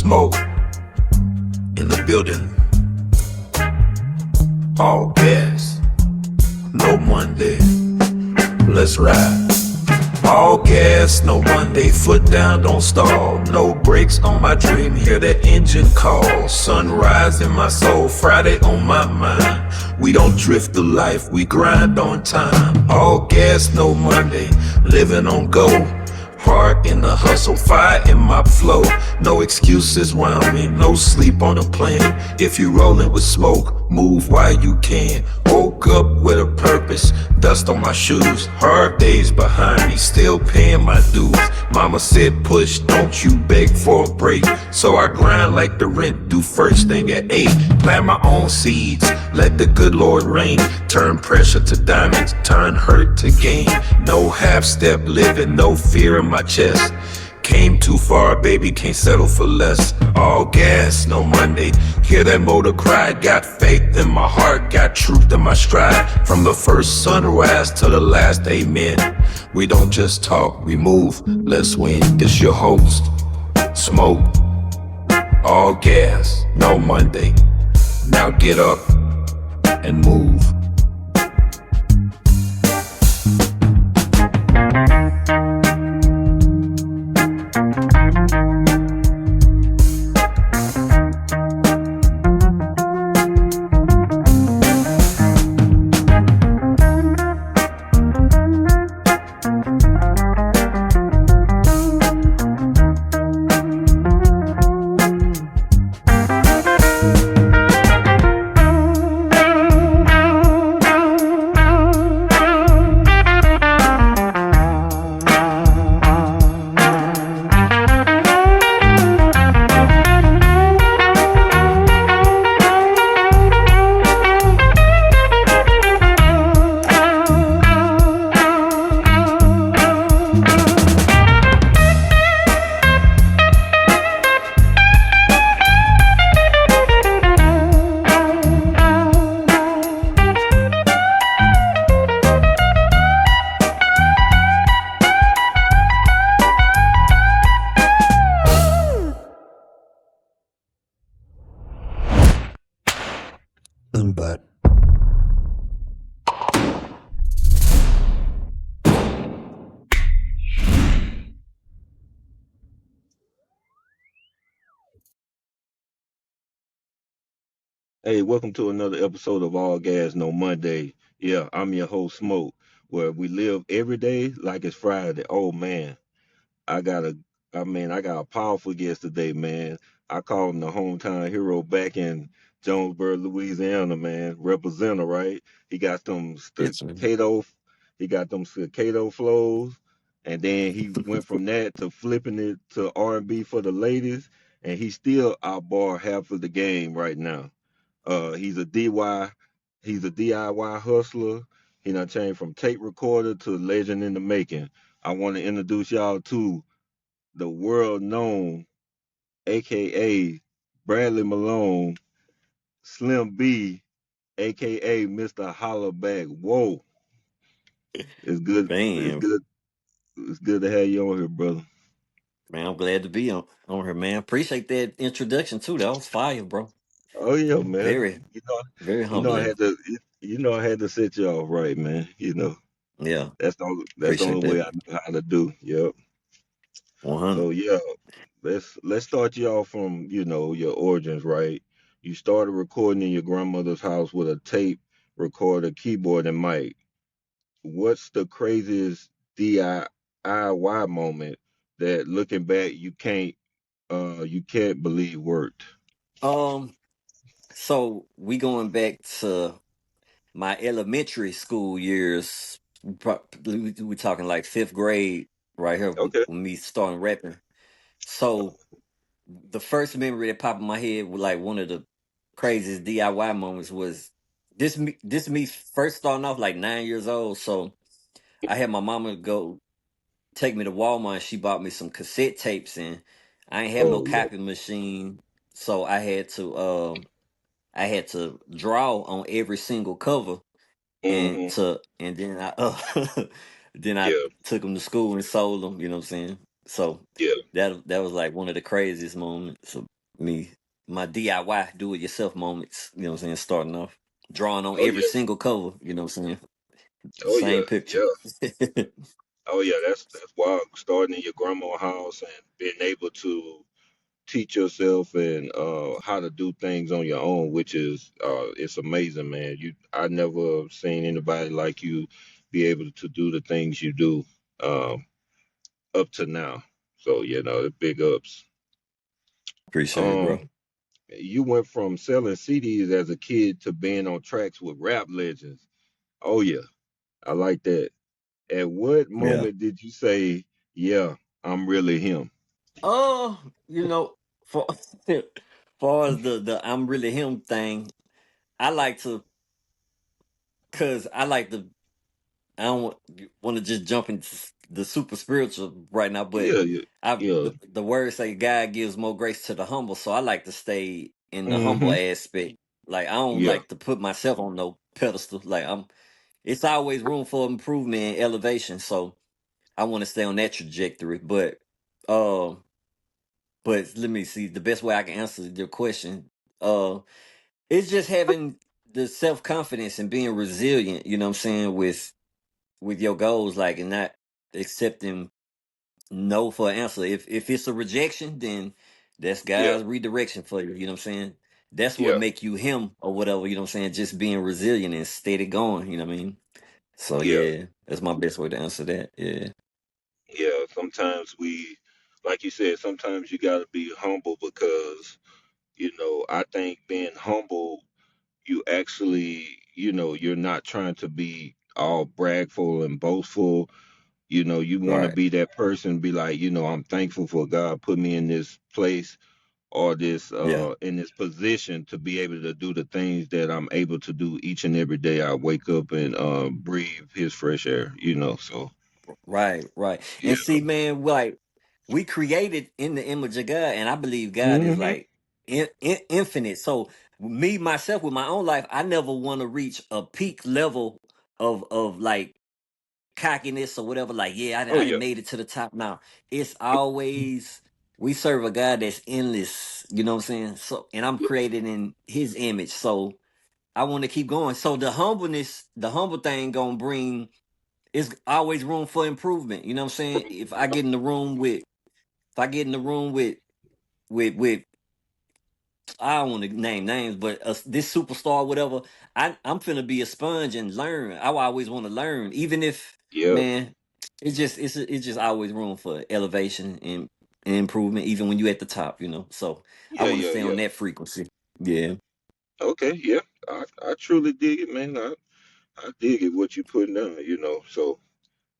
Smoke in the building. All gas, no Monday. Let's ride. All gas, no Monday. Foot down, don't stall. No brakes on my dream. Hear that engine call. Sunrise in my soul. Friday on my mind. We don't drift through life, we grind on time. All gas, no Monday. Living on go. Heart in the hustle, fire in my flow. No excuses round me, no sleep on the plane. If you rollin' with smoke, move while you can. Woke up with a purpose, dust on my shoes. Hard days behind me, still paying my dues. Mama said push, don't you beg for a break. So I grind like the rent, do first thing at 8. Plant my own seeds, let the good Lord reign. Turn pressure to diamonds, turn hurt to gain. No half-step living, no fear in my chest. Came too far, baby, can't settle for less. All gas, no Monday. Hear that motor cry. Got faith in my heart, got truth in my stride. From the first sunrise to the last amen. We don't just talk, we move. Let's win. It's your host, Smoke. All gas, no Monday. Now get up and move. But Hey, welcome to another episode of All Gas No Monday. Yeah, I'm your host Smoke, where we live every day like it's Friday. Oh man, I got a, I got a powerful guest today, man. I call him the hometown hero back in Jonesboro, Louisiana, man. Representative, right? He got them Yes, sir. staccato, he got them staccato flows, and then he went from that to flipping it to R&B for the ladies, and he still outbar half of the game right now. He's a DIY, he's a DIY hustler. He done changed from tape recorder to legend in the making. I want to introduce y'all to the world known, aka Bradley Malone, Slym B, aka Mr. HollaBack WHOAAAAA. It's good, it's Man, good, it's good to have you on here, brother. man, I'm glad to be on here, man. Appreciate that introduction too. That was fire, bro. Oh yeah, man. Very, very You know I humbling. had to, I had to set you off right, man. Yeah, That's the appreciate only way that. I know how to do. Yep. 100. So yeah, let's start you off from your origins, right? You started recording in your grandmother's house with a tape recorder, keyboard, and mic. What's the craziest DIY moment that looking back you can't believe worked? Um, so we going back to my elementary school years. We talking like fifth grade right here Okay. with me starting rapping. So the first memory that popped in my head was like one of the craziest DIY moments was this me first starting off like 9 years old. So I had my mama go take me to Walmart and she bought me some cassette tapes and I ain't have no Oh yeah. copy machine. So I had to draw on every single cover Hmm. and then I then I Yeah. took them to school and sold them, you know what I'm saying? So Yeah. that was like one of the craziest moments. me my DIY do it yourself moments, you know what I'm saying, starting off. Drawing on Oh every yeah. single cover, you know what I'm saying? Oh yeah. Same picture. Yeah. Oh yeah. That's wild. Starting in your grandma's house and being able to teach yourself and how to do things on your own, which is it's amazing, man. I never seen anybody like you be able to do the things you do um, up to now. So the big ups. Appreciate it, bro. Um, you went from selling CDs as a kid to being on tracks with rap legends. Oh yeah, I like that. At what Yeah. moment did you say, "Yeah, I'm really him"? Oh, you know, for far as the I'm really him thing, I like to, cause I like to. I don't want to just jump into the super spiritual right now, but Yeah, yeah, yeah. the words say God gives more grace to the humble, so I like to stay in the humble Mm-hmm. aspect. Like I don't Yeah, like to put myself on no pedestal. Like it's always room for improvement and elevation, so I want to stay on that trajectory. Um, but let me see the best way I can answer your question. Uh, it's just having the self confidence and being resilient. You know what I'm saying, with your goals, like, and not accepting no for an answer. If it's a rejection, then that's yeah, God's redirection for you. You know what I'm saying? That's what yeah, make you him or whatever. You know what I'm saying? Just being resilient and steady going. You know what I mean? So yeah. yeah, that's my best way to answer that. Yeah. Yeah, sometimes like you said, sometimes you got to be humble because, I think being humble, you actually, you're not trying to be all bragful and boastful. You want to Right. be that person, be like, I'm thankful for God put me in this place or Yeah. in this position to be able to do the things that I'm able to do each and every day. I wake up and breathe his fresh air. So Right. Right. yeah. And see, man, like we created in the image of God, and I believe God is Hmm. like infinite. So me myself with my own life, I never want to reach a peak level of like cockiness or whatever. Like, yeah, Oh I yeah. didn't made it to the top. Now it's always we serve a God that's endless. You know what I'm saying? So, and I'm created in His image, so I want to keep going. So the humbleness, the humble thing, gonna bring. It's always room for improvement. You know what I'm saying? If I get in the room with I don't want to name names, but this superstar, whatever, I'm finna be a sponge and learn. I always want to learn, even if, Yeah. man, it's just always room for elevation and improvement, even when you at the top, you know. So I Yeah, want to yeah, stay on yeah. that frequency. Yeah, Okay, yeah. I truly dig it, man. I dig it what you putting down. So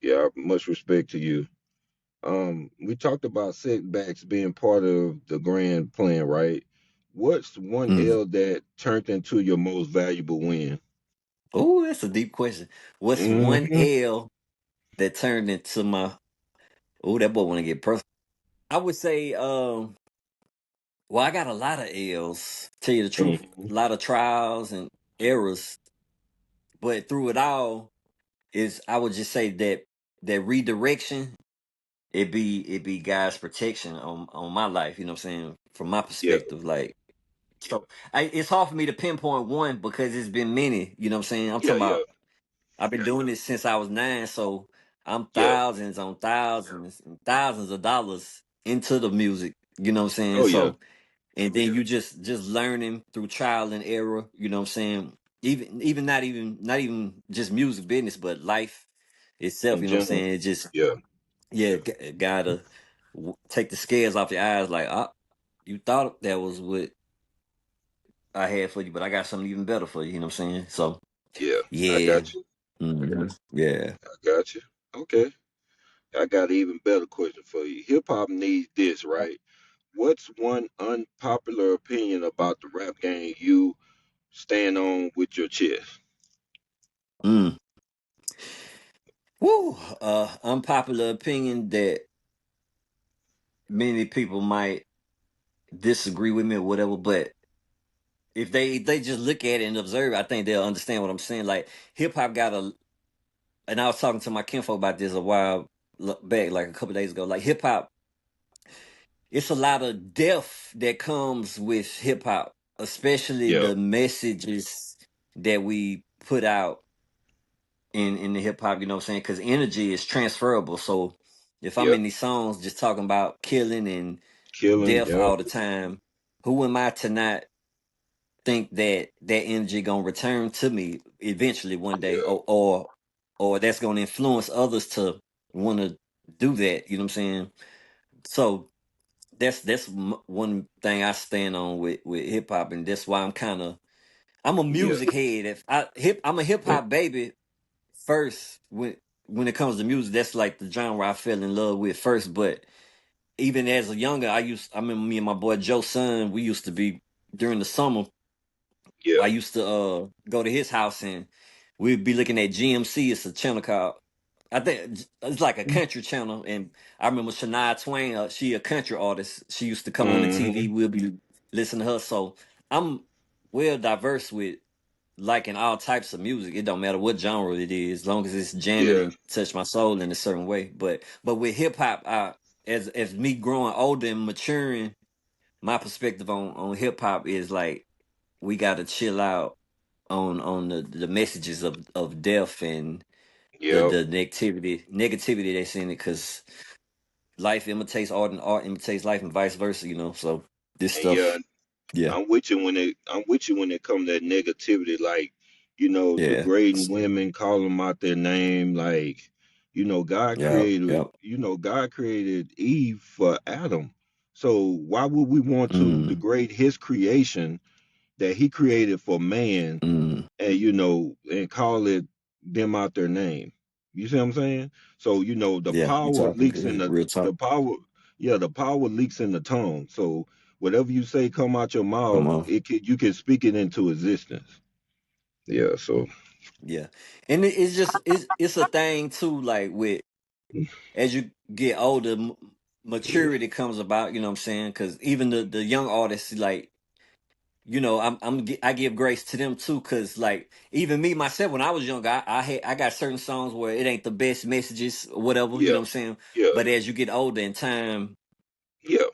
yeah, much respect to you. We talked about setbacks being part of the grand plan, right? What's one mm. L that turned into your most valuable win? Oh, that's a deep question. What's one Hmm. L that turned into my? Oh, that boy want to get personal. I would say, well, I got a lot of L's. Tell you the truth, Hmm. a lot of trials and errors, but through it all, is I would just say that redirection, it be God's protection on my life. You know what I'm saying? From my Yeah, perspective, like, so it's hard for me to pinpoint one because it's been many. You know what I'm saying? I'm yeah, talking yeah, about. I've been doing this since I was 9, so I'm yeah. thousands on thousands and thousands of dollars into the music. You know what I'm saying? Oh yeah, So, and then you just learning through trial and error. You know what I'm saying? Even not even just music business, but life itself. in You know what I'm general. saying? It just, Yeah, yeah, gotta take the scales off your eyes. Like, you thought that was what I had for you, but I got something even better for you. You know what I'm saying? So yeah. I yeah. got you. Yeah. I got you. Okay. I got an even better question for you. Hip hop needs this, right? What's one unpopular opinion about the rap game you stand on with your chest? Mm. Woo. Unpopular opinion that many people might disagree with me or whatever, but if they just look at it and observe, I think they'll understand what I'm saying. Like hip hop got a, and I was talking to my kinfolk about this a while back, like a couple days ago. Like hip hop it's a lot of depth that comes with hip hop, especially Yeah, the messages that we put out in the hip hop. You know what I'm saying? Because energy is transferable. So if I'm yeah, in these songs just talking about killing and killing. death Yeah, all the time, who am I to not think that that energy gonna return to me eventually one day, yeah, or that's gonna influence others to want to do that. You know what I'm saying? So one thing I stand on with hip hop, and that's why I'm a yeah, music head. I'm a hip yeah, hop baby first when it comes to music. That's like the genre I fell in love with first. But even as a younger, I remember me and my boy Joe Son. We used to be during the summer. yeah. I used to go to his house and we'd be looking at GMC. It's a channel called, I think it's like a country channel. And I remember Shania Twain. She a country artist. She used to come on the Hmm. TV. We'll be listening to her. So I'm well diverse with liking all types of music. It don't matter what genre it is, as long as it's jamming Yeah, and touch my soul in a certain way. But with hip hop, as me growing older and maturing, my perspective on hip hop is like we got to chill out on the messages of death and yeah, the negativity that's in it, because life imitates art and art imitates life and vice versa, so this and yeah. stuff. Yeah. I'm with you when it comes to that negativity, like, Yeah. degrading women, calling them out their name, like, Yeah. Yeah. God created Eve for Adam. So why would we want to Mm, degrade his creation that he created for man, mm. and and call it them out their name? You see what I'm saying? So the Yeah, you power talking leaks in good, real the talk. power, yeah, the power leaks in the tongue. So whatever you say come out your Come mouth, on. you can speak it into existence. Yeah. So Yeah. And it's just it's a thing too, like with as you get older, maturity comes about, you know what I'm saying? Because even the young artists, like, I give grace to them too, cause like even me myself when I was younger, I got certain songs where it ain't the best messages or whatever, you yeah, know what I'm saying. yeah, But as you get older and yeah,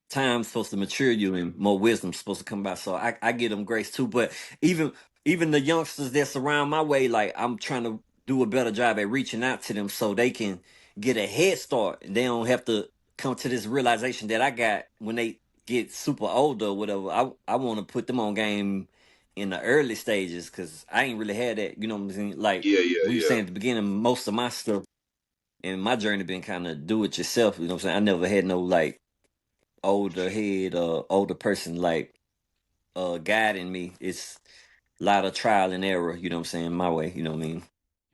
time's supposed to mature you and more wisdom's supposed to come about. So I give them grace too. But even even the youngsters that surround my way, like I'm trying to do a better job at reaching out to them so they can get a head start. They don't have to come to this realization that I got when they get super older or whatever. I want to put them on game in the early stages because I ain't really had that. You know what I'm saying? Like yeah, yeah, we were yeah. saying at the beginning, most of my stuff and my journey been kind of do it yourself. You know what I'm saying? I never had no like older head or older person like guiding me. It's a lot of trial and error, you know what I'm saying, my way, you know what I mean?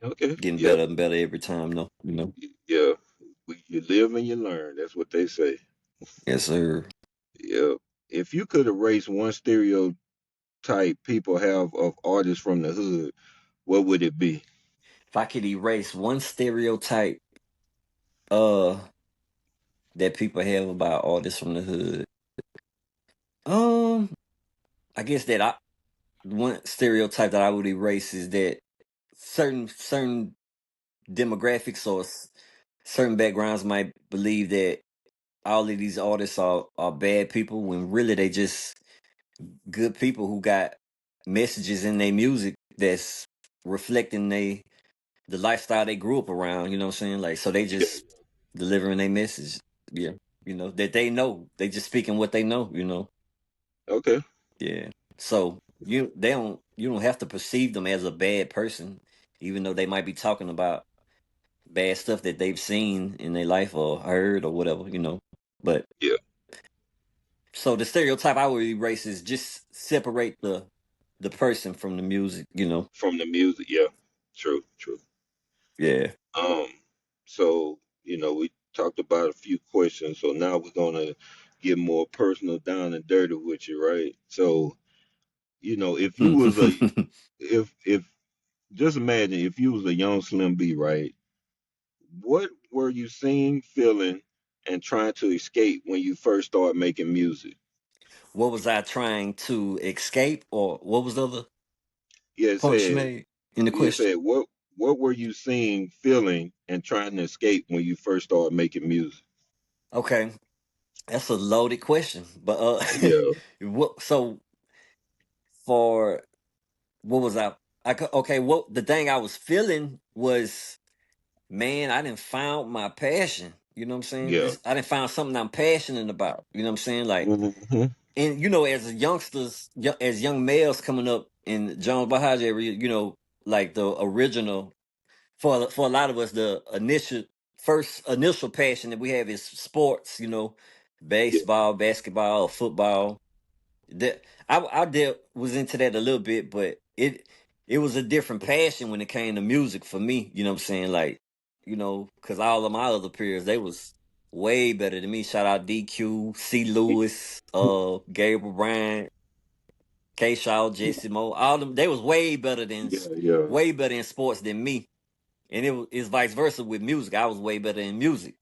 Okay. Getting Yep. better and better every time though. Yeah. You live and you learn. That's what they say. Yes, sir. Yeah. If you could erase one stereotype people have of artists from the hood, what would it be? If I could erase one stereotype uh that people have about artists from the hood, um I guess that I one stereotype that I would erase is that certain demographics or certain backgrounds might believe that all of these artists are bad people when really they just good people who got messages in their music that's reflecting the lifestyle they grew up around, you know what I'm saying? Like so they Yeah. just delivering their message. Yeah. That they know. They just speaking what they know. Okay. Yeah. So you don't have to perceive them as a bad person, even though they might be talking about bad stuff that they've seen in their life or heard or whatever. But Yeah. so the stereotype I would erase is just separate the person from the music. From the music. Yeah. True. True. Yeah. Um. So we talked about a few questions. So now we're gonna get more personal, down and dirty with you, right? So if you was a if just imagine if you was a young Slim B, right? What were you seeing, feeling, and trying to escape when you first started making music? What was I trying to escape, or what was the other Yeah, it punch you said made in the you question? said what were you seeing, feeling, and trying to escape when you first started making music? Okay. That's a loaded question. But Yeah, what? So for what was okay? What the thing I was feeling was, man, I didn't found my passion. You know what I'm saying? yeah. I didn't found something I'm passionate about. You know what I'm saying? Like, Hmm. and as youngsters, as young males coming up in Jones Bahaj area, like the original for a lot of us, the first initial passion that we have is sports. Yeah, Baseball, basketball, or football. That was into that a little bit, but it was a different passion when it came to music for me. You know what I'm saying? Like, because all of my other peers, they was way better than me. Shout out DQ, C. Lewis, Gabriel Bryant, K. Shaw, Jesse Mo. All them, they was yeah, yeah, way better in sports than me. And it's vice versa with music. I was way better in music,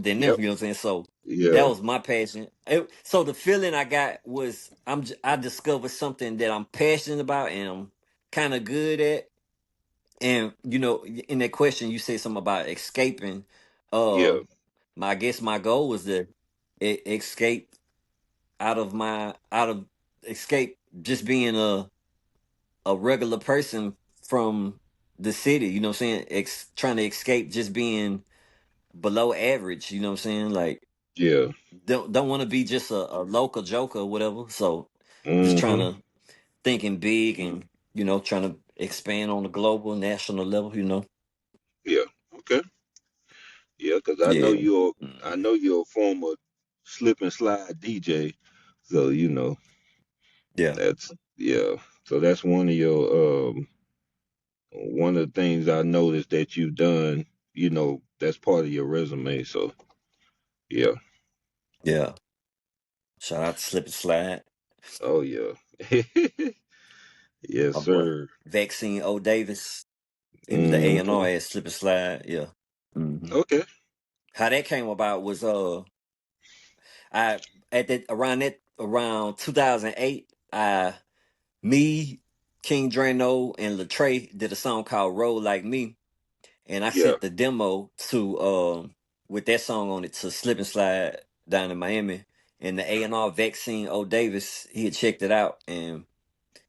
than them. yep, You know what I'm saying? So that yeah, was my passion. So the feeling I got was I discovered something that I'm passionate about and I'm kind of good at. And in that question, you said something about escaping. yeah, Uh, I guess my goal was to escape out of escape just being a regular person from the city. You know what I'm saying? Trying to escape just being below average. You know what I'm saying? Like yeah. don't want to be just a local joker or whatever. So just trying Hmm. to thinking big and trying to expand on the global national level. Yeah. Okay. Yeah, because Yeah. Mhm. I know you're a former slip and slide DJ, so Yeah. that's yeah. So that's one of the things I noticed that you've done. That's part of your resume. So yeah. Yeah. Shout out to Slip and Slide, Oh yeah. Yes, my boy sir. Vaccine O Davis in the A&R Hmm. at Slip and Slide. Yeah. Okay. How that came about was I around 2008, me, King Drano, and Latray did a song called "Roll Like Me," and I Yeah. sent the demo to with that song on it to Slip and Slide down in Miami, and the A&R Vaccine O Davis, he had checked it out and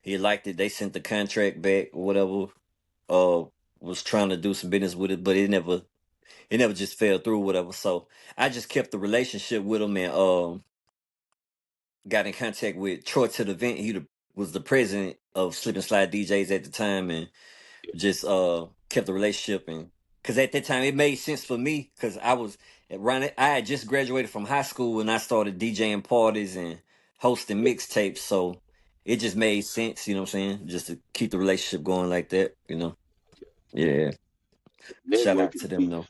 he liked it. They sent the contract back or whatever. Uh, was trying to do some business with it, but it never just fell through, whatever. So I just kept the relationship with him and got in contact with Troy to the Vent. Was the president of Slip and Slide DJs at the time, and just kept the relationship. And because at that time it made sense for me, because I had just graduated from high school and I started DJing parties and hosting mixtapes, so it just made sense. You know what I'm saying? Just to keep the relationship going like that. Yeah. Shout out to Networking them piece. though.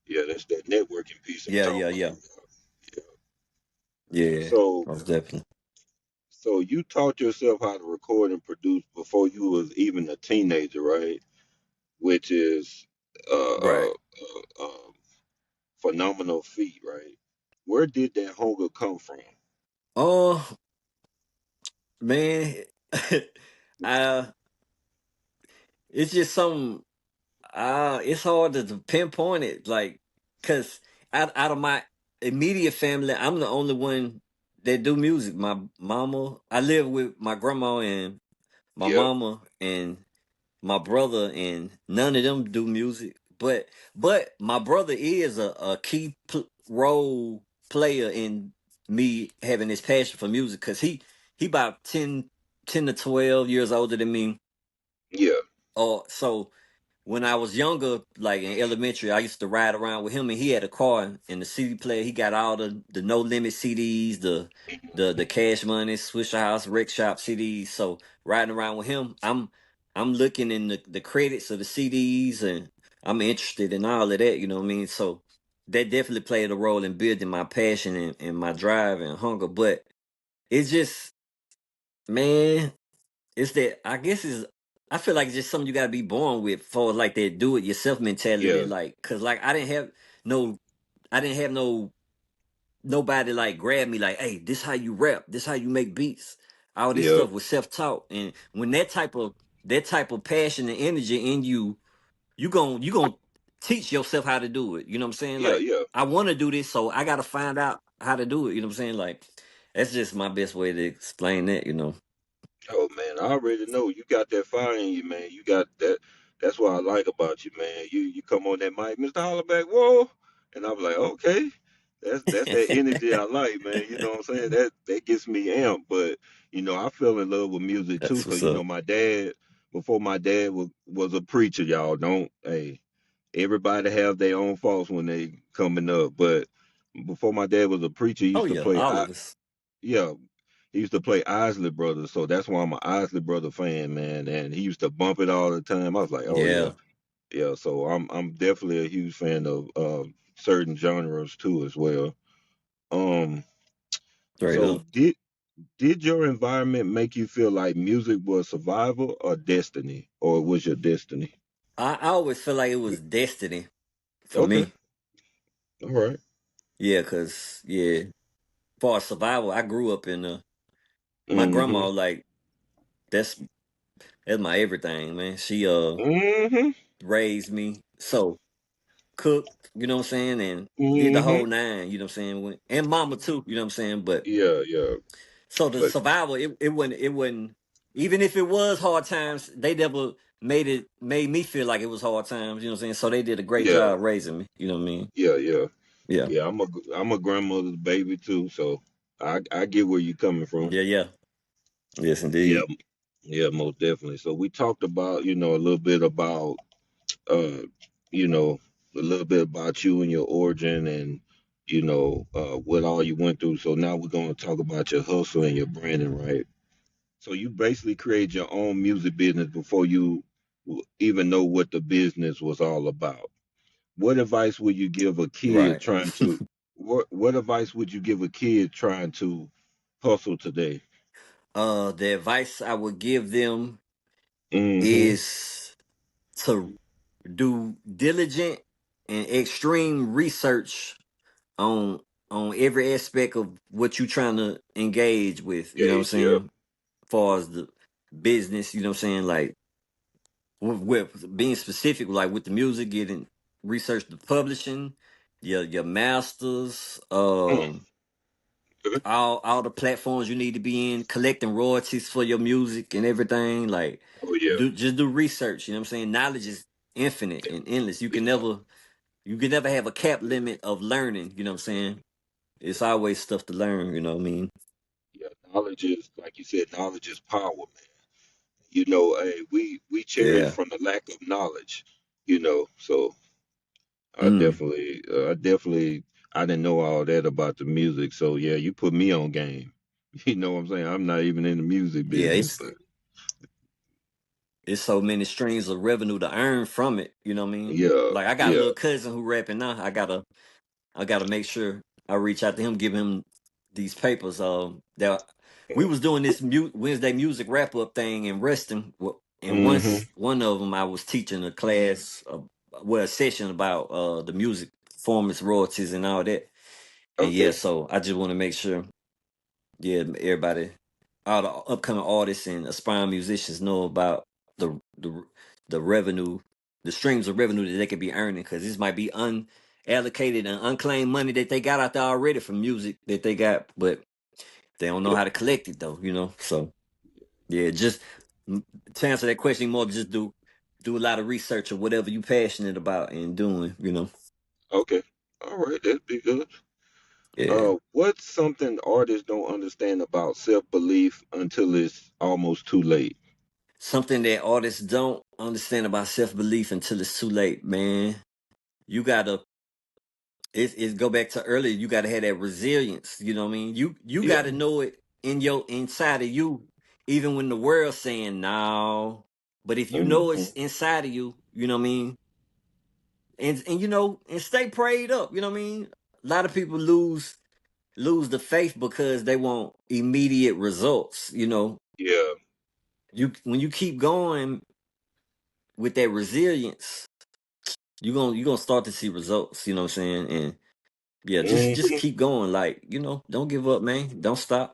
Yeah, that's that networking piece I'm Yeah, talking yeah, about. yeah, yeah. So, Most definitely. so you taught yourself how to record and produce before you was even a teenager, right? Which is Right. phenomenal feat, right? Where did that hunger come from? Oh man, uh, it's just something. It's hard to pinpoint it, like, cause out of my immediate family, I'm the only one that do music. My mama, I live with my grandma and my Yeah, mama and my brother, and none of them do music. But my brother is a key role player in me having this passion for music, cause he about 10 to 12 years older than me. yeah, So when I was younger, like in elementary, I used to ride around with him, and he had a car and the CD player. He got all the No Limit CDs, the Cash Money, Swisher House, Rec Shop CDs. So riding around with him, I'm looking in the credits of the CDs, and I'm interested in all of that. You know what I mean? So that definitely played a role in building my passion and my drive and hunger. But it's just, man, it's that I guess is I feel like it's just something you gotta be born with for like that do it yourself mentality. yeah, Like, cause like no I didn't have nobody like grab me like, hey, this how you rap, this how you make beats. All this yeah, stuff was self taught. And when that type of passion and energy in you, you gon' teach yourself how to do it. You know what I'm saying? yeah, Like, yeah, I wanna do this, so I gotta find out how to do it. You know what I'm saying? Like that's just my best way to explain that. You know. Oh man, I already know you got that fire in you, man. You got that. That's what I like about you, man. You come on that mic, Mr. HollaBack, whoa, and I'm like, okay, that's that energy I like, man. You know what I'm saying? That gets me amped. But I fell in love with music too, That's cause what's up. my dad, before my dad was a preacher, y'all. Don't hey, everybody have their own faults when they coming up, but before my dad was a preacher, he Oh used to yeah, play. all of us. Yeah, he used to play Isley Brothers, so that's why I'm an Isley Brother fan, man. And he used to bump it all the time. I was like, oh yeah, Yeah, yeah. So I'm definitely a huge fan of certain genres too as well. Um, straight so up. did your environment make you feel like music was survival or destiny, or it was your destiny? I always feel like it was destiny for Okay, me. all right. Yeah, cause yeah, for survival, I grew up in my Mm-hmm. grandma like that's that's my everything, man. She Mm-hmm. raised me so cooked, you know what I'm saying, and did the Mm-hmm. whole nine, you know what I'm saying, and mama too, you know what I'm saying. But Yeah, yeah. so the But survival, it wouldn't even if it was hard times, they never made me feel like it was hard times, you know what I'm saying. So they did a great yeah, job raising me, you know what I mean. yeah, yeah. Yeah, Yeah, I'm a grandmother's baby too, so I get where you're coming from. yeah, yeah. Yes, Yeah, indeed. yeah, most definitely. So we talked about, a little bit about uh, you know, a little bit about you and your origin and what all you went through. So now we're gonna talk about your hustle and your branding, right? So you basically created your own music business before you even know what the business was all about. What advice would you give a kid Right. trying to what advice would you give a kid trying to hustle today? The advice I would give them Mm-hmm. is to do diligent and extreme research on every aspect of what you're trying to engage with. You know what I'm Gage, yep. saying? As far as the business, you know what I'm saying? Like with being specific, like with the music, getting research the publishing, your masters, Mm, good. all the platforms you need to be in, collecting royalties for your music and everything. Like Oh yeah. do research. You know what I'm saying? Knowledge is infinite and endless. Yeah. You can never have a cap limit of learning. You know what I'm saying? It's always stuff to learn. You know what I mean? Yeah. Knowledge is like you said, knowledge is power, man. Hey, we cherish Yeah. from the lack of knowledge, so Mm. I didn't know all that about the music. So yeah, you put me on game. You know what I'm saying? I'm not even in the music Yeah. business, but It's so many streams of revenue to earn from it. You know what I mean? yeah, Like I got a yeah. little cousin who rapping now. I gotta make sure I reach out to him, give him these papers. That we was doing this Wednesday music wrap up thing in Reston, and Mm-hmm. one of them I was teaching a class, a session about the music performance royalties and all that. And yeah, Okay. so I just want to make sure, yeah, everybody, all the upcoming artists and aspiring musicians know about the revenue, the streams of revenue that they could be earning, because this might be unallocated and unclaimed money that they got out there already from music that they got, but they don't know Yep. how to collect it though, So yeah, just to answer that question more, just do a lot of research or whatever you passionate about and doing. Okay. All right. That'd be good. Yeah. What's something artists don't understand about self-belief until it's almost too late? Something that artists don't understand about self-belief until it's too late, man. You gotta it go back to earlier. You gotta have that resilience. You know what I mean? You Yeah. gotta know it in your inside of you, even when the world's saying no. But if you know Mm-hmm. it's inside of you, you know what I mean, and and stay prayed up. You know what I mean? A lot of people lose the faith because they want immediate results. Yeah. You when you keep going with that resilience, you're gonna start to see results. You know what I'm saying? And yeah, just Mm-hmm. keep going. Like, don't give up, man. Don't stop.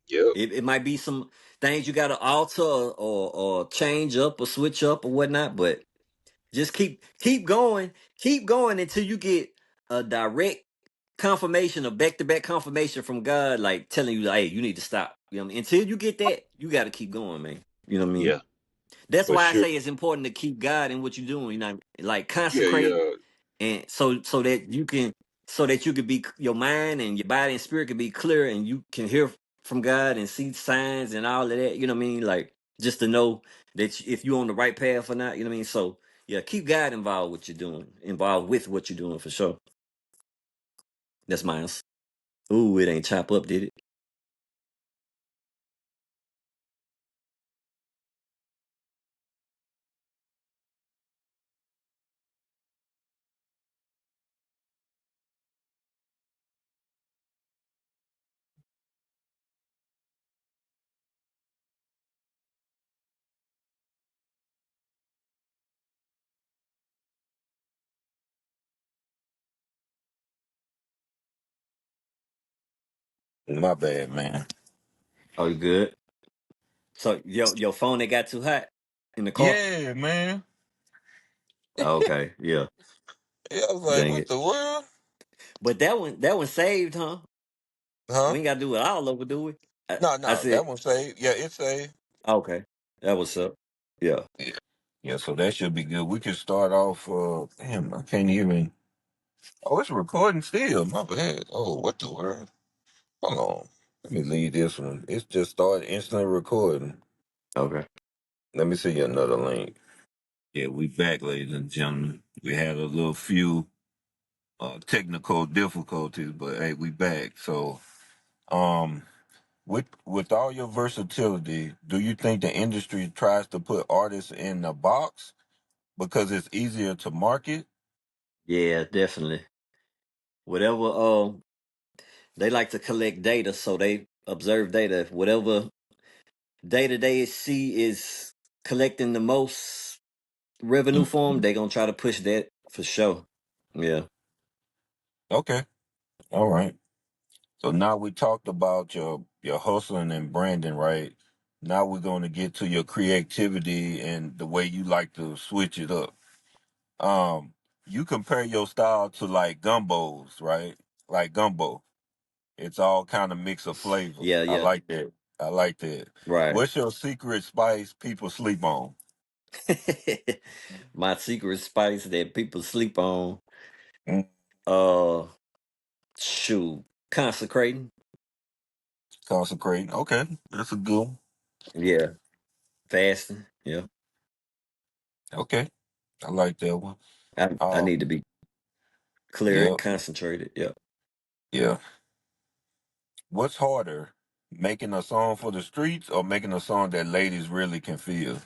Yep. It might be some things you gotta alter or change up or switch up or whatnot, but just keep going until you get a direct confirmation, a back to back confirmation from God, like telling you, like, hey, you need to stop. You know what I mean? Until you get that, you got to keep going, man. You know what I mean? Yeah, That's for why I sure. say it's important to keep God in what you're doing. You know, like Yeah, consecrate, yeah. and so that you can be, your mind and your body and spirit can be clear, and you can hear from God and see signs and all of that. You know what I mean? Like just to know that if you're on the right path or not. You know what I mean? So yeah, keep God involved with what you're doing, involved with what you're doing for sure. That's mine. Ooh, it ain't chop up, did it? My bad, man. Oh, you good? So your phone that got too hot in the car? Yeah, man. Oh, okay, yeah. Yeah, I was like, Dang what it. the world? But that one saved, huh? Huh? We ain't gotta do it all over, do we? No, I no, that said, one saved. Yeah, it saved. okay. That was up. Yeah. Yeah. Yeah, so that should be good. We can start off. Damn, I can't even. Oh, it's recording still. My bad. Oh, what the world? Hold on. Let me leave this one. It's just started instantly recording. Okay. Let me see another link. Yeah, we back, ladies and gentlemen. We had a little few technical difficulties, but hey, we back. So, um, with all your versatility, do you think the industry tries to put artists in a box because it's easier to market? Yeah, definitely. Whatever they like to collect data, so they observe data. Whatever data they see is collecting the most revenue for them, Mhm. they gonna try to push that for sure. Yeah. Okay, all right. So now we talked about your hustling and branding, right? Now we're going to get to your creativity and the way you like to switch it up. Um, you compare your style to like gumbos, right? Like gumbo. It's all kind of mix of flavors. Yeah, I yeah. like that. I like that. Right. What's your secret spice people sleep on? My secret spice that people sleep on. Mm, Uh shoot. Consecrating. consecrating. Okay, that's a good one. Yeah. Fasting. Yeah. Okay, I like that one. I need to be clear and Yeah, concentrated. Yeah. yeah. What's harder, making a song for the streets or making a song that ladies really can feel?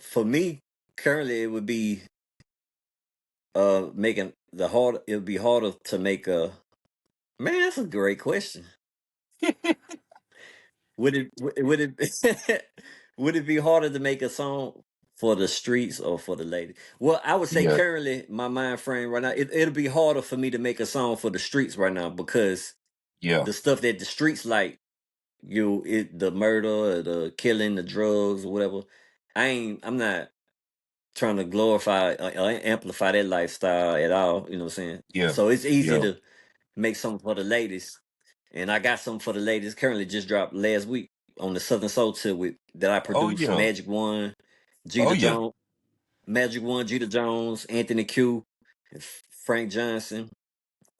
For me, currently it would be making it would be harder to make a man, that's a great question. Would it would it be harder to make a song for the streets or for the lady? Well, I would say Yeah, currently my mind frame right now, it'll be harder for me to make a song for the streets right now because yeah, the stuff that the streets like, the murder or the killing, the drugs or whatever. I'm not trying to glorify or amplify that lifestyle at all. You know what I'm saying? yeah, So it's easy yeah. to make something for the ladies, and I got something for the ladies. Currently, just dropped last week on the Southern Soul Tip with that I Oh produced. yeah, Magic One, oh Jeter yeah. Jones, Magic One, Jeter Jones, Anthony Q, and Frank Johnson.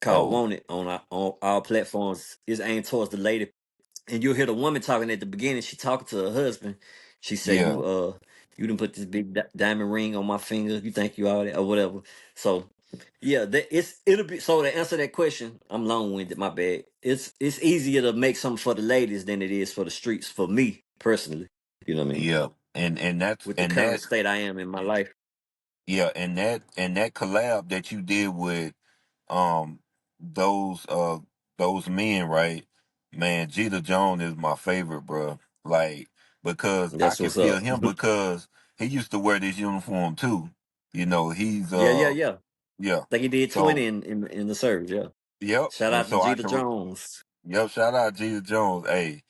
Called Oh "Want It" on all platforms. It's aimed towards the lady, and you'll hear the woman talking at the beginning. She talking to her husband. She say, yeah, you didn't put this big diamond ring on my finger. You think you all that or whatever." So yeah, it'll be, so to answer that question. I'm long winded. My bad. It's easier to make something for the ladies than it is for the streets. For me personally, you know what I mean. yeah. And that's With the and current that state I am in my life. yeah, and that collab that you did with um those those men, right? Man, Jeter Jones is my favorite, bro. Like because I That's can what's feel up. him because he used to wear this uniform too. You know, he's Yeah, yeah, yeah. yeah. Think he did 20 So in the service. Yeah. yep, Shout and out to so I Jeter can Jones. yep. Shout out Jeter Jones. Hey,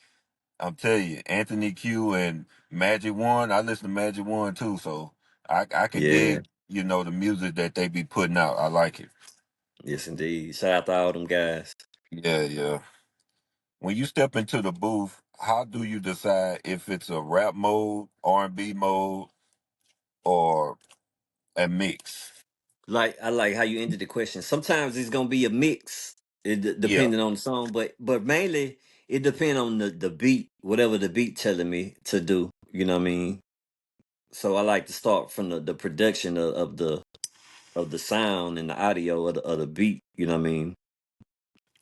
I'm telling you, Anthony Q and Magic One. I listen to Magic One too, so I could Yeah. dig the music that they be putting out. I like it. Yes, indeed. Shout out to all them guys. Yeah, yeah. When you step into the booth, how do you decide if it's a rap mode, R&B mode, or a mix? Like I like how you ended the question. Sometimes it's gonna be a mix, Yeah. depending on the song, but mainly it depends on the beat, whatever the beat telling me to do. You know what I mean? So I like to start from the production of the sound and the audio of the beat. You know what I mean?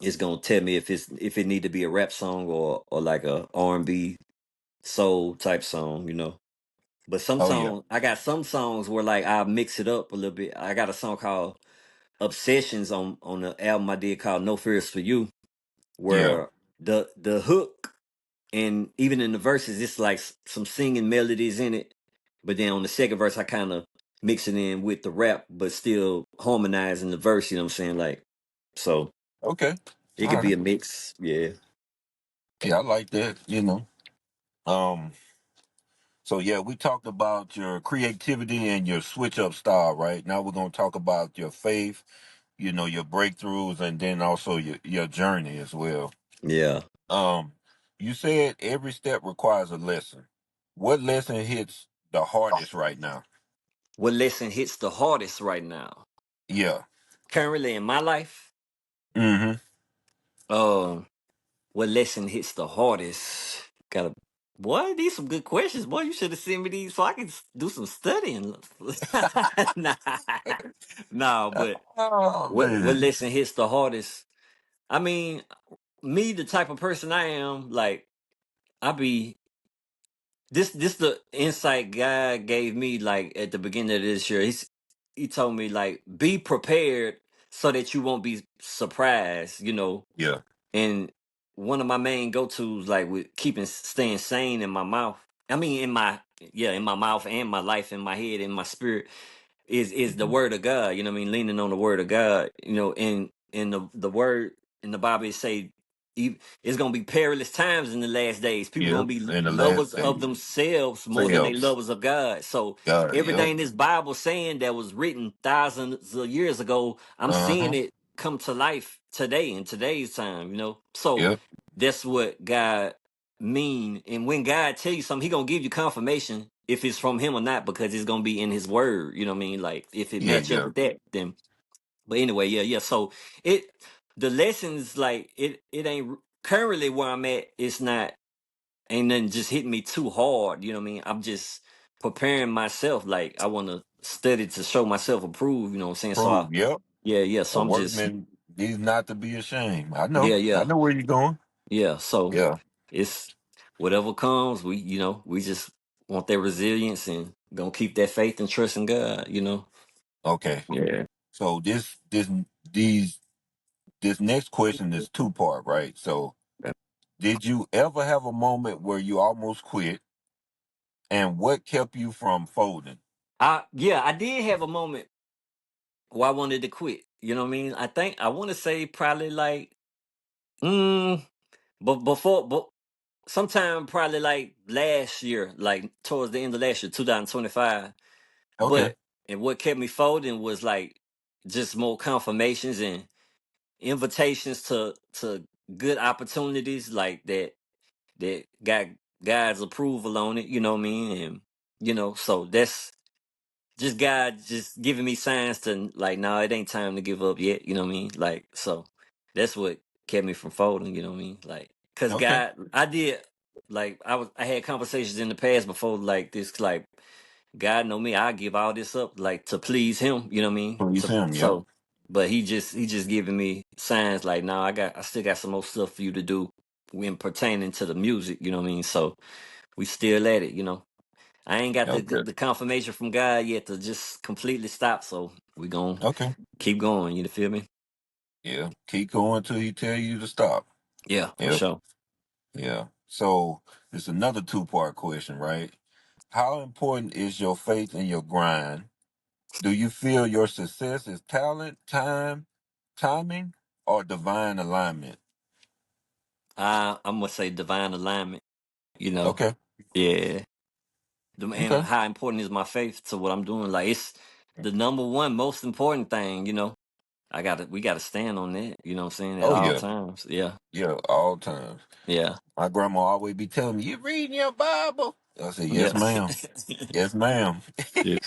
It's gonna tell me if it need to be a rap song or like a R&B soul type song. You know. But some Oh yeah. songs, I got some songs where like I mix it up a little bit. I got a song called Obsessions on the album I did called No Fears for You, Yeah. where the hook and even in the verses it's like some singing melodies in it, but then on the second verse I kind of mix it in with the rap, but still harmonizing the verse. You know what I'm saying? Like, so Okay. it All could be right. a mix. Yeah, Yeah, I like that. Um, so yeah, we talked about your creativity and your switch up style, right? Now we're gonna talk about your faith, your breakthroughs, and then also your journey as well. yeah. Um, you said every step requires a lesson. What lesson hits the hardest right now? What lesson hits the hardest right now? Yeah. Currently in my life, Mm-hmm. um, what lesson hits the hardest? Gotta, boy, these some good questions. Boy, you should have sent me these so I can do some studying. nah, nah, but Oh what man. lesson hits the hardest? I mean, me, the type of person I am, like I be this the insight God gave me like at the beginning of this year. He told me like be prepared so that you won't be surprised. You know, Yeah. and one of my main go tos, like with keeping staying sane in my mouth. I mean, in my mouth and my life, in my head, in my spirit, is the Mhm. word of God. You know what I mean? Leaning on the word of God. You know, in the word in the Bible it say it's gonna be perilous times in the last days. People gonna Yep. be In the last lovers of days. themselves more than they Sales. lovers of God. So God, yep. everything this Bible saying that was written thousands of years ago, I'm seeing Uh-huh. it come to life today in today's time. You know, so Yep. that's what God mean. And when God tell you something, He gonna give you confirmation if it's from Him or not, because it's gonna be in His Word. You know what I mean? Like if it Yeah, match up yeah. with that, then. But anyway, yeah, yeah. So it the lessons like it ain't currently where I'm at. It's not ain't nothing just hitting me too hard. You know what I mean? I'm just preparing myself. Like I want to study to show myself approved. You know what I'm saying? So Prove. Yep. yeah, yeah. A So I'm just workman needs not to be ashamed. I know. yeah, I yeah, know where you're going. yeah. So Yeah. it's whatever comes. We just want that resilience and gonna keep that faith and trust in God. You know? Okay. Yeah. So this next question is two part, right? So did you ever have a moment where you almost quit, and what kept you from folding? I did have a moment where I wanted to quit. You know what I mean? I think I want to say probably like mm, but before sometime probably like last year, like towards the end of last year, 2025. Okay. But and what kept me folding was like just more confirmations and invitations to good opportunities like that got God's approval on it, you know what I mean? And so that's just God just giving me signs to like, no, it ain't time to give up yet, you know what I mean? Like, so that's what kept me from folding, you know what I mean? Like, cause Okay. God, I did, like, I had conversations in the past before, like this, like, God know me, I give all this up, like, to please Him, you know what I mean? Please him. Yep. But he just giving me signs like, no, I still got some more stuff for you to do when pertaining to the music, you know what I mean? So we still at it, you know. I ain't got the Okay. the confirmation from God yet to just completely stop. So we gonna Okay. keep going. You feel me? Yeah. Keep going till he tell you to stop. Yeah, for Yep. sure. Yeah. So it's another two-part question, right? How important is your faith and your grind? Do you feel your success is talent, timing, or divine alignment? I'm gonna say divine alignment. You know, Okay. yeah. And Okay. how important is my faith to what I'm doing? Like it's the number one most important thing. You know, we gotta stand on that. You know what I'm saying? At Oh all yeah, times. Yeah. yeah, all times. Yeah. My grandma always be telling me, "You reading your Bible?" I said, "Yes, Yeah. ma'am. Yes, ma'am." Yeah.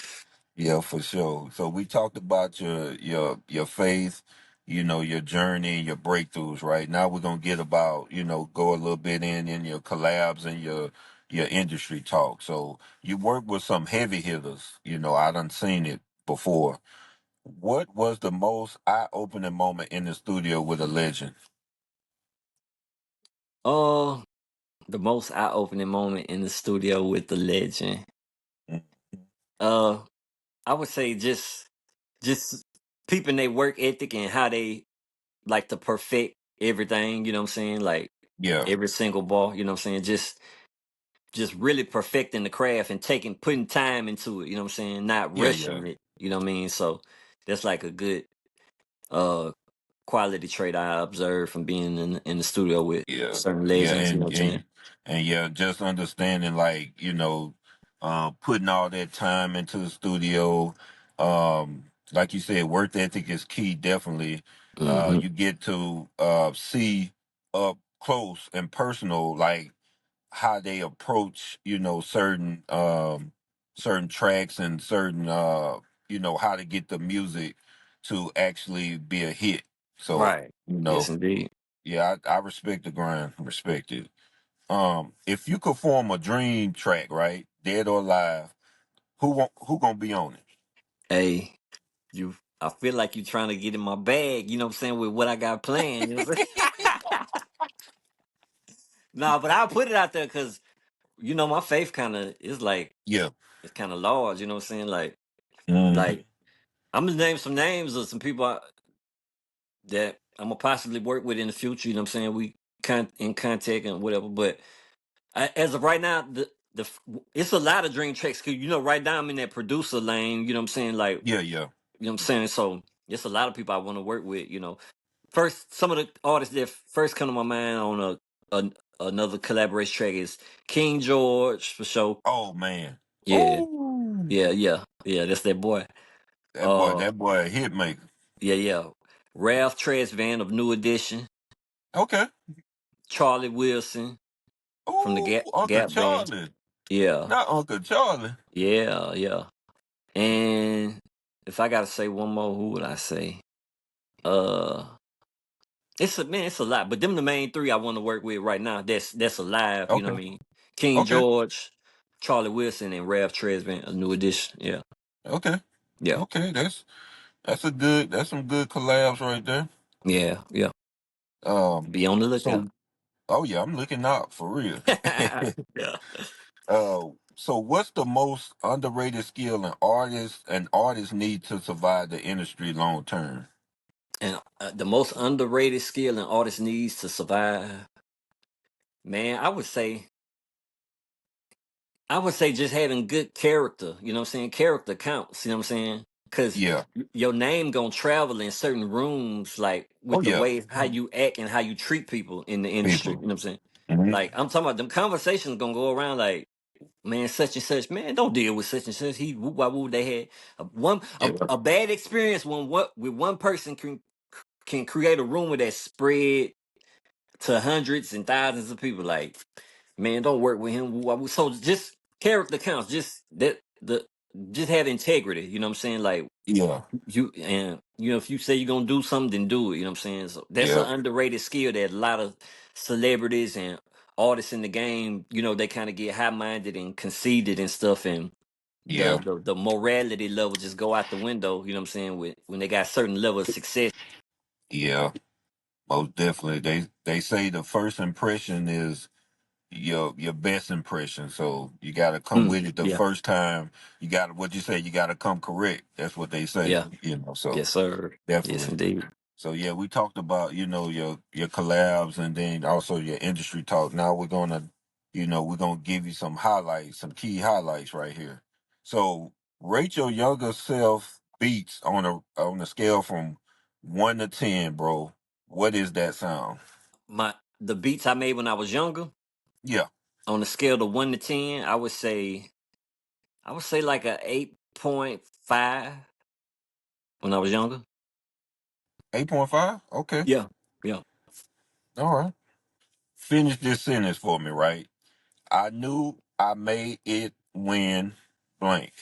Yeah, for sure. So we talked about your faith, your journey, your breakthroughs. Right now, we're gonna get about go a little bit in your collabs and your industry talk. So you work with some heavy hitters. I done seen it before. What was the most eye-opening moment in the studio with a legend? Oh, the most eye opening moment in the studio with the legend. Mm. Uh, I would say just peeping their work ethic and how they like to perfect everything. You know what I'm saying? Like Yeah, every single ball. You know what I'm saying? Just really perfecting the craft and putting time into it. You know what I'm saying? Not yeah, yeah, rushing it. You know what I mean? So that's like a good uh quality trait I observed from being in the studio with yeah, certain yeah, legends. You know and what I'm saying? and yeah, just understanding like putting all that time into the studio. Like you said, work ethic is key. Definitely, Hmm. you get to see up close and personal, like how they approach, certain tracks and certain, how to get the music to actually be a hit. So, Right. Yes, indeed. yeah, I respect the grind, respect it. If you could form a dream track, right, dead or alive, who gonna be on it? Hey, I feel like you trying to get in my bag, you know what I'm saying, with what I got planned. You know what I'm saying? Nah, but I'll put it out there because my faith kinda is like Yeah. it's kinda large, you know what I'm saying? Hmm. Like I'm gonna name some names of some people that I'm gonna possibly work with in the future, you know what I'm saying? We in contact and whatever. But as of right now, it's a lot of dream tracks because right now I'm in that producer lane, you know what I'm saying? Like, Yeah, yeah. you know what I'm saying? So it's a lot of people I want to work with. First, some of the artists that first come to my mind on another collaboration track is King George for sure. Oh man. Yeah, Oh, yeah. That's that boy. that boy, Uh, that boy, a hit maker. yeah. Ralph Tresvant of New Edition, Okay. Charlie Wilson from the Oh, Uncle Gap Band. Charlie, Yeah, not Uncle Charlie. yeah. And if I gotta say one more, who would I say? Uh, it's a lot, but them the main three I want to work with right now. That's alive. You know Okay, what I mean? King okay, George, Charlie Wilson, and Ralph Tresvant, a New Edition. Yeah, okay, yeah, okay. That's some good collabs right there. yeah. Um, Be on the lookout. so oh yeah, I'm looking out for real. Yeah. So what's the most underrated skill an artist need to survive the industry long term? And the most underrated skill an artist needs to survive, man, I would say just having good character. You know what I'm saying? Character counts. You know what I'm saying? Because Yeah. your name gonna travel in certain rooms, like Oh with the yeah. way how you act and how you treat people in the industry. You People. know what I'm saying? Hmm. Like I'm talking about them conversations gonna go around like, man, such and such, man, don't deal with such and such. He woo wah woo. They had Yeah. a bad experience with one person can create a rumor that spread to hundreds and thousands of people. Like, man, don't work with him. Woo wah woo. So just character counts. Just have integrity. You know what I'm saying? Like Yeah. if you say you're gonna do something, then do it. You know what I'm saying? So that's an Yeah. underrated skill that a lot of celebrities and artists in the game, they kind of get high minded and conceited and stuff, and the, Yeah. the the morality level just go out the window. You know what I'm saying? When they got certain level of success. Yeah. Most definitely. They say the first impression is your best impression. So you got to come Mm, with it the yeah, first time. You got to what you say. You got to come correct. That's what they say. yeah, So yes, sir. Yes, definitely. indeed. So yeah, we talked about your collabs and then also your industry talk. Now we're gonna give you some highlights, some key highlights right here. So rate your younger self beats on a scale from 1 to 10, bro. What is that sound? The beats I made when I was younger, Yeah. on a scale of 1 to 10, I would say like a 8.5 when I was younger. 8.5? Okay. Yeah, yeah. All right. Finish this sentence for me, right? I knew I made it when blank.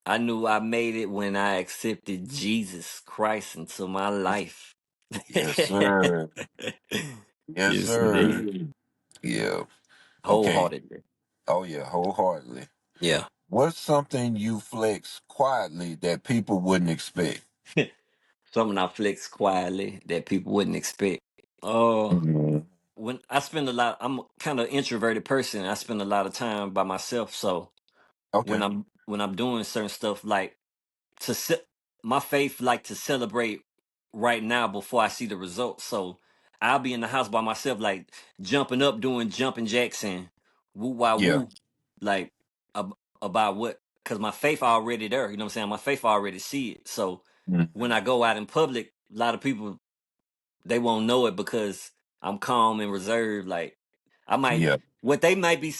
I knew I made it when I accepted Jesus Christ into my life. Yes, sir. Yes, Yes, sir. indeed. Yeah. Okay. Wholeheartedly. Oh yeah, wholeheartedly. Yeah. What's something you flex quietly that people wouldn't expect? Something I flex quietly that people wouldn't expect. Oh, Mhm. when I spend a lot, I'm kind of introverted person. I spend a lot of time by myself. So Okay. when I'm doing certain stuff, like to my faith like to celebrate right now before I see the results. So I'll be in the house by myself, like jumping up, doing jumping jacks and woo wah Yeah. woo, like ab- about what? Because my faith already there. You know what I'm saying? My faith already see it. So Mhm. when I go out in public, a lot of people they won't know it because I'm calm and reserved. Like I might, Yeah. what they might be,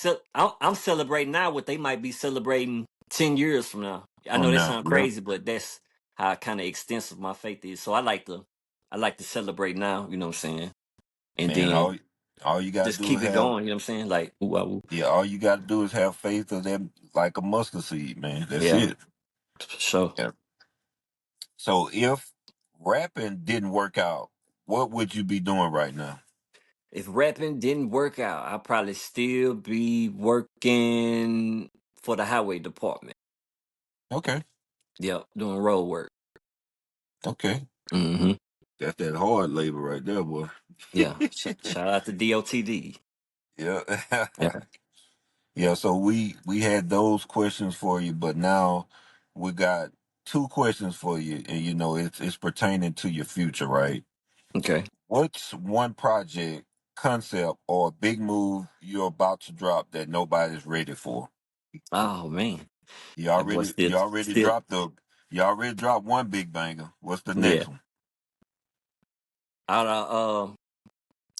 I'm celebrating now. What they might be celebrating 10 years from now. I Oh know that no. sounds Yep. crazy, but that's how kind of extensive my faith is. So I like to celebrate now. You know what I'm saying? And Man, then all you gotta just do is keep it have going. You know what I'm saying? Like, ooh, ah, ooh. yeah, all you gotta do is have faith of them like a mustard seed, man. That's Yeah, it. for sure. Yeah. So if rapping didn't work out, what would you be doing right now? If rapping didn't work out, I'd probably still be working for the highway department. Okay. Yep, doing road work. Okay. Hmm. That's that hard labor right there, boy. Yeah. Shout out to DOTD. Yeah. Yeah. Yeah, so we had those questions for you, but now we got two questions for you, and it's pertaining to your future, right? Okay. What's one project, concept, or big move you're about to drop that nobody's ready for? Oh man, You that boy already still you already still. dropped the you already dropped one big banger. What's the Yeah. next one? I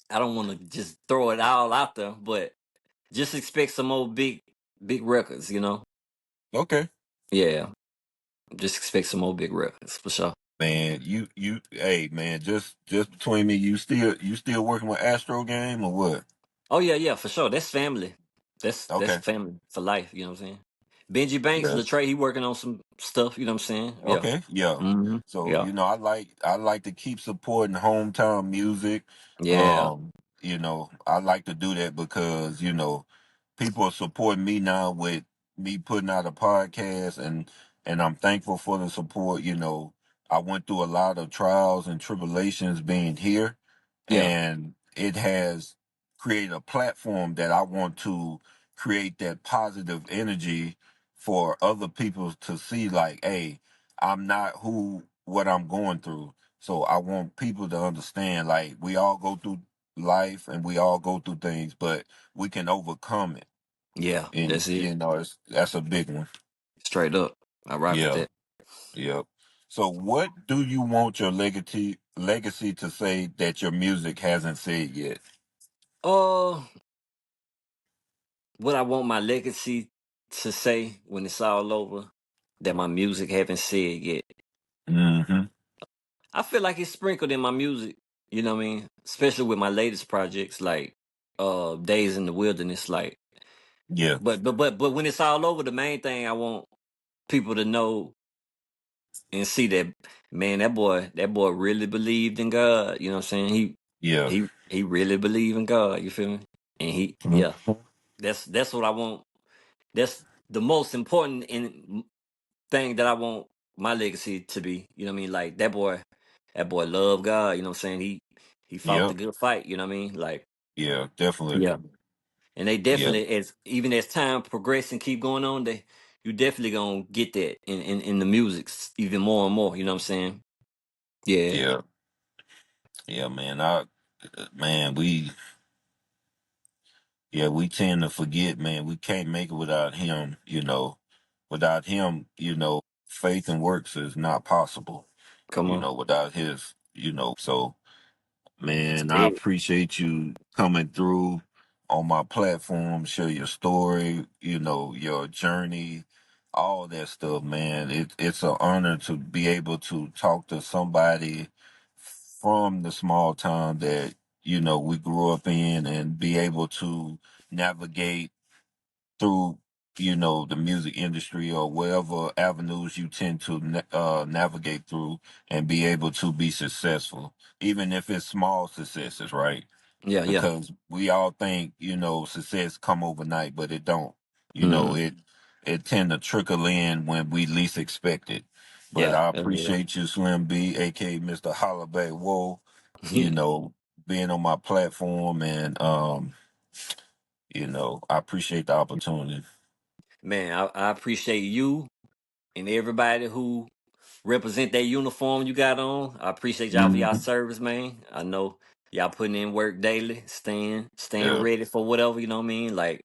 I don't want to just throw it all out there, but just expect some more big records. You know. Okay. Yeah. Just expect some more big records for sure. Man, hey man, just between me, you still working with Astro Game or what? Oh yeah, yeah, for sure. That's family. That's Okay. family for life. You know what I'm saying? Benji Banks, Yeah. Latrey, he working on some stuff. You know what I'm saying? Yeah. Okay, yeah. Hmm. So, Yeah. I like to keep supporting hometown music. Yeah. Um, I like to do that because, people are supporting me now with me putting out a podcast and I'm thankful for the support. I went through a lot of trials and tribulations being here, Yeah. and it has created a platform that I want to create that positive energy for other people to see, like, hey, I'm not who what I'm going through. So I want people to understand, like, we all go through life and we all go through things, but we can overcome it. Yeah. And That's it. that's a big one. Straight up. I rock with Yeah. that. Yep. So what do you want your legacy to say that your music hasn't said yet? Uh, what I want my legacy to say when it's all over that my music haven't said yet. Mm-hmm. I feel like it's sprinkled in my music. You know what I mean? Especially with my latest projects like Days in the Wilderness. Like, Yeah. but when it's all over, the main thing I want people to know and see that man, that boy really believed in God. You know what I'm saying? Yeah. He really believed in God. You feel me? And yeah, Mhm. that's what I want. That's the most important thing that I want my legacy to be. You know what I mean? Like that boy loved God. You know what I'm saying? He fought the Yep. good fight. You know what I mean? Like Yeah, definitely. yeah. And they Yeah. definitely as even as time progress and keep going on, they you definitely gonna get that in the music even more and more. You know what I'm saying? Yeah. Yeah. Yeah, man. Man, we tend to forget, man. We can't make it without him, Without him, faith and works is not possible, Come on. without his. So, That's man, I big. appreciate you coming through on my platform, share your story, your journey, all that stuff, man. It's an honor to be able to talk to somebody from the small town that, we grew up in, and be able to navigate through, the music industry or wherever avenues you tend to navigate through, and be able to be successful, even if it's small successes, right? Yeah, yeah. Because we all think, success come overnight, but it don't. Mm, It tend to trickle in when we least expect it. But yeah, I yeah. appreciate you, Slim B, aka Mr. HollaBack WHOAAAAA, you Yeah. know, being on my platform, and I appreciate the opportunity. Man, I appreciate you and everybody who represent that uniform you got on. I appreciate y'all for y'all Mhm. service, man. I know y'all putting in work daily, staying Yeah, ready for whatever, you know what I mean? Like,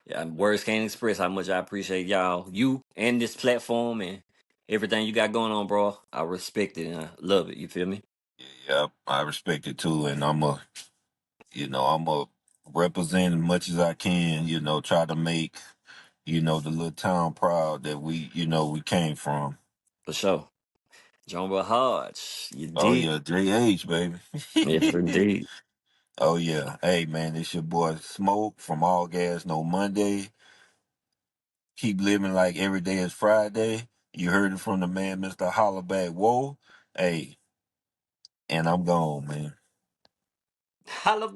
yeah, words can't express how much I appreciate y'all, you and this platform and everything you got going on, bro. I respect it and I love it. You feel me? yeah, I respect it too, and I'm a represent as much as I can. Try to make the little town proud that we came from. For sure. John Boy Hodge, you Oh dig? yeah, JH baby. Yes, indeed. Oh yeah. Hey man, it's your boy Smoke from All Gas No Monday. Keep living like every day is Friday. You heard it from the man, Mr. Hollaback Whoa. Hey, and I'm gone, man. Holla